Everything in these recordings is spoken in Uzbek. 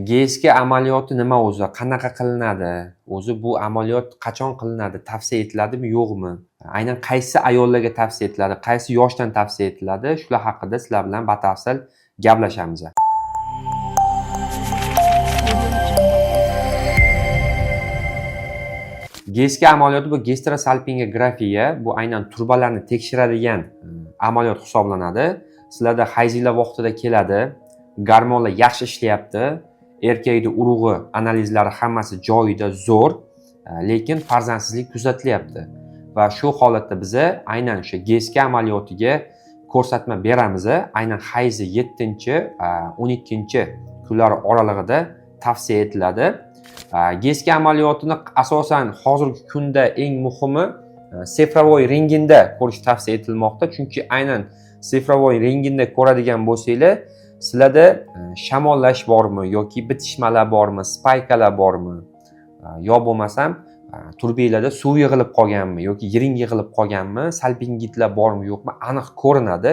GSK amaliyoti nima o'zi? Qanaqa qilinadi? O'zi bu amaliyot qachon qilinadi? Tavsiya etiladimi, yo'qmi? Aynan qaysi ayollarga tavsiya etiladi? Qaysi yoshdan tavsiya etiladi? Shular haqida sizlar bilan batafsil gaplashamiz. GSK amaliyoti bu gastrosalpingografiya, bu aynan turbalarni tekshiradigan amaliyot hisoblanadi. Sizlarda hayzinglar vaqtida keladi, gormonlar yaxshi ishlayapti, erkakning urug'i analizlari hammasi joyida zo'r, lekin farzandsizlik kuzatilyapti. Va shu holatda biz aynan o'sha GSK amaliyotiga ko'rsatma beramiz. Aynan hayzi 7-12 kunlar oralig'ida tavsiya etiladi. GSK amaliyotini asosan hozirgi kunda eng muhimi sefravoy rentgenda ko'rish tavsiya etilmoqda. Chunki aynan sefravoy rentgenda ko'radigan bo'lsanglar, sizlarda shamollash bormi yoki bitishmalar bormi, spaykalar bormi, yo bo'lmasam turbanglarda suv yig'ilib qolganmi yoki yiring yig'ilib qolganmi, salpingitlar bormi yo'qmi aniq ko'rinadi.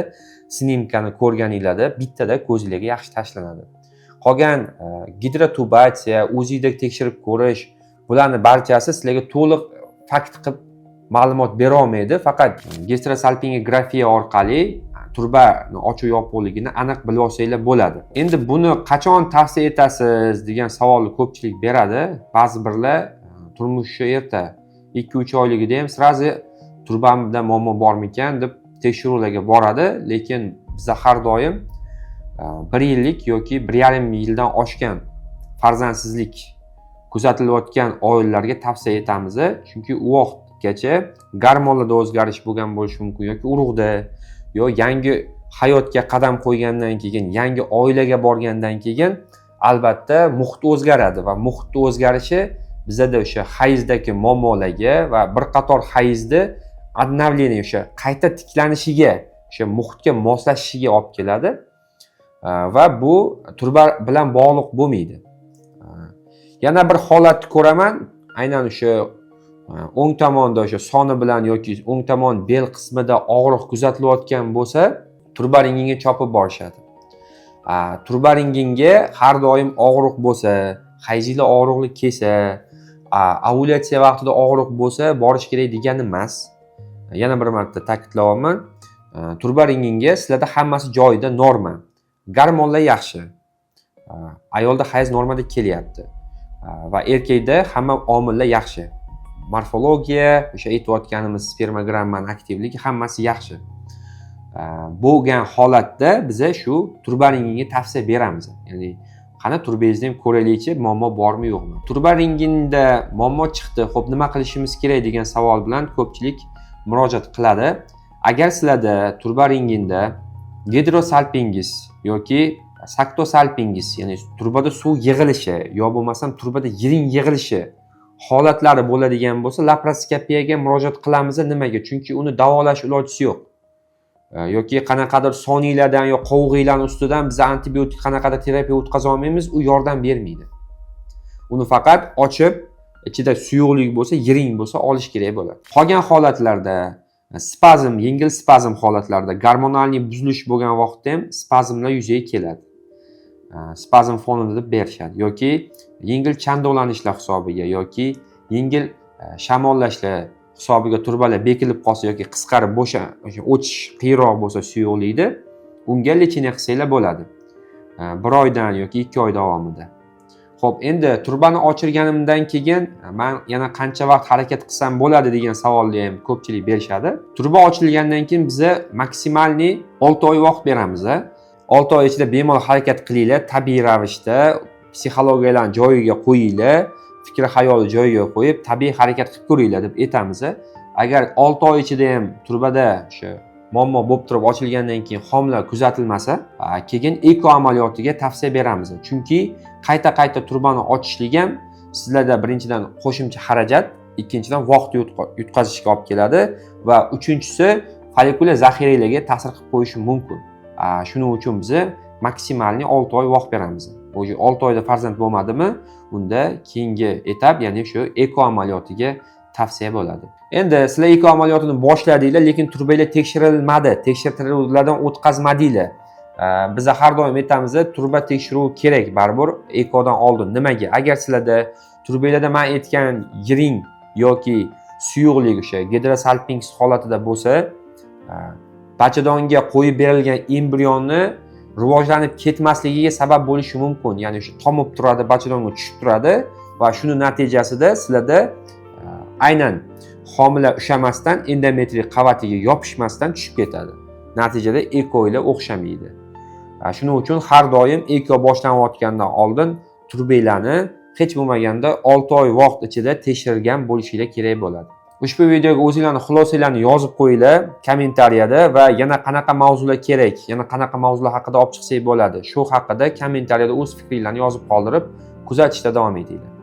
Snimkani ko'rganinglarda bittada ko'zingizga yaxshi tashlanadi. Qolgan gidrotubatsiya, o'zingizda tekshirib ko'rish, bularni barchasi sizlarga to'liq fakt qilib ma'lumot bera olmaydi. Faqat gastrosalpingografiya orqali turbani ochiq yopiqligini aniq bilib olsanglar bo'ladi. Endi buni qachon tavsiya etasiz degan savolni ko'pchilik beradi. Ba'zi birlar turmushi erta 2-3 oyligida ham sirazi turbamda muammo bormikan deb tekshiruvlarga boradi, lekin biz har doim 1 yillik yoki 1,5 yildan oshgan farzandsizlik kuzatilayotgan oilalarga tavsiya etamiz. Chunki u vaqtgacha gormonlarda o'zgarish bo'lgan bo'lishi mumkin yoki urug'da, yo yangi hayotga qadam qo'ygandan keyin, yangi oilaga borgandan keyin albatta muhit o'zgaradi va muhitning o'zgarishi bizda o'sha hayzdagi muammolarga va bir qator hayzni обновление o'sha qayta tiklanishiga, o'sha muhitga moslashishiga olib keladi. Va bu turba bilan bog'liq bo'lmaydi. Yana bir holatni ko'raman, aynan o'sha o'ng tomonda o'sha soni bilan yoki o'ng tomon bel qismida og'riq kuzatilayotgan bo'lsa, turba renginga chopib borishadi. Turba renginga har doim og'riq bo'lsa, hayzinglar og'riqli kelsa, ovulyatsiya vaqtida og'riq bo'lsa, borish kerak degani emas. Yana bir marta ta'kidlayapman. Turba renginga sizlarda hammasi joyida, norma. Gormonlar yaxshi. Ayolda hayz normada kelyapti. Va erkakda hamma omillar yaxshi. Morfologiya, o'sha aytayotganimiz spermogrammaning aktivligi hammasi yaxshi. Bo'lgan holatda biz shu turba renginga tavsiya beramiz. Ya'ni qani turbangizda ham ko'raylikchi, muammo bormi yo'qmi? Turba renginda muammo chiqdi, xo'p nima qilishimiz kerak degan savol bilan ko'pchilik murojaat qiladi. Agar sizlarda turba renginda gidrosalpingiz yoki saktosalpingiz, ya'ni turbada suv yig'ilishi yo bo'lmasam turbada yiring yig'ilishi holatlari bo'ladigan bo'lsa, laparoskopiyaga murojaat qilamiz. Nimaga? Chunki uni davolash ilojisi yo'q. Yoki qanaqadir soniylardan yo qovug'inglarning ustidan biz antibiotik qanaqadir terapiya o'tkaza olmaymiz, u yordam bermaydi. Uni faqat ochib, ichida suyuqlik bo'lsa, yiring bo'lsa olish kerak bo'ladi. Qolgan holatlarda spazm, yengil spazm holatlarida gormonalniy buzilish bo'lgan vaqtda ham spazmlar yuzaga keladi. Spazm fonida deb berishadi yoki yengil chandolanishlar hisobiga yoki yengil shamollashlar hisobiga turbalar bekilib qolsa yoki qisqarib o'sha o'tish qiyinroq bo'lsa suyuqlikda, unga lecheniya qilsanglar bo'ladi. 1 oydan yoki 2 oy davomida. Xo'p, endi turbani ochirganimdan keyin men yana qancha vaqt harakat qilsam bo'ladi degan savolni ham ko'pchilik berishadi. Turba ochilgandan keyin biz maksimalni 6 oy vaqt beramiz. 6 oy ichida bemalol harakat qilinglar, tabiiy ravishda psixologiyalarni joyiga qo'yinglar, fikr xayolni joyiga qo'yib, tabiiy harakat qilib ko'ringlar deb aytamiz. Agar 6 oy ichida ham turbada o'sha muammo bo'lib turib ochilgandan keyin homila kuzatilmasa, keyin eko amaliyotiga tavsiya beramiz. Chunki qayta turbani ochishlik ham sizlarda birinchidan qo'shimcha xarajat, ikkinchidan vaqt yutqazishga olib keladi va uchinchisi follikulyar zaxiralarga ta'sir qilib qo'yishi mumkin. Shuning uchun biz maksimalni 6 oy vaqt beramiz. O'sha 6 oyda farzand bo'lmadimi, unda keyingi etap, ya'ni shu eko amaliyotiga tavsiya bo'ladi. Endi sizlar eko amaliyotini boshladinglar, lekin turbanglar tekshirilmadi, tekshirtiruvlardan o'tkazmadinglar. Biz har doim aytamiz, turba tekshiruvi kerak baribir ekodan oldin. Nimaga? Agar sizlarda turbanglarda men aytgan yiring yoki suyuqlik o'sha gidrosalping holatida bo'lsa, bachadonga qo'yib berilgan embrionni rivojlanib ketmasligiga sabab bo'lishi mumkin. Ya'ni o'sha tomib turadi, bachadonga tushib turadi va shuni natijasida sizlarda aynan homila ushamasdan endometriy qavatiga yopishmasdan tushib ketadi. Natijada eko ile o'xshamaydi. Shuning uchun har doim eko boshlanayotgandan oldin turbanglarni hech bo'lmaganda 6 oy vaqt ichida tekshirgan bo'lishingiz kerak bo'ladi. Ushbu videoga o'zingizlarning xulosalarni yozib qo'yinglar kommentariyada va yana qanaqa mavzular kerak, yana qanaqa mavzular haqida olib chiqsak bo'ladi. Shu haqida kommentariyada o'z fikringizni yozib qoldirib, kuzatishda davom etinglar.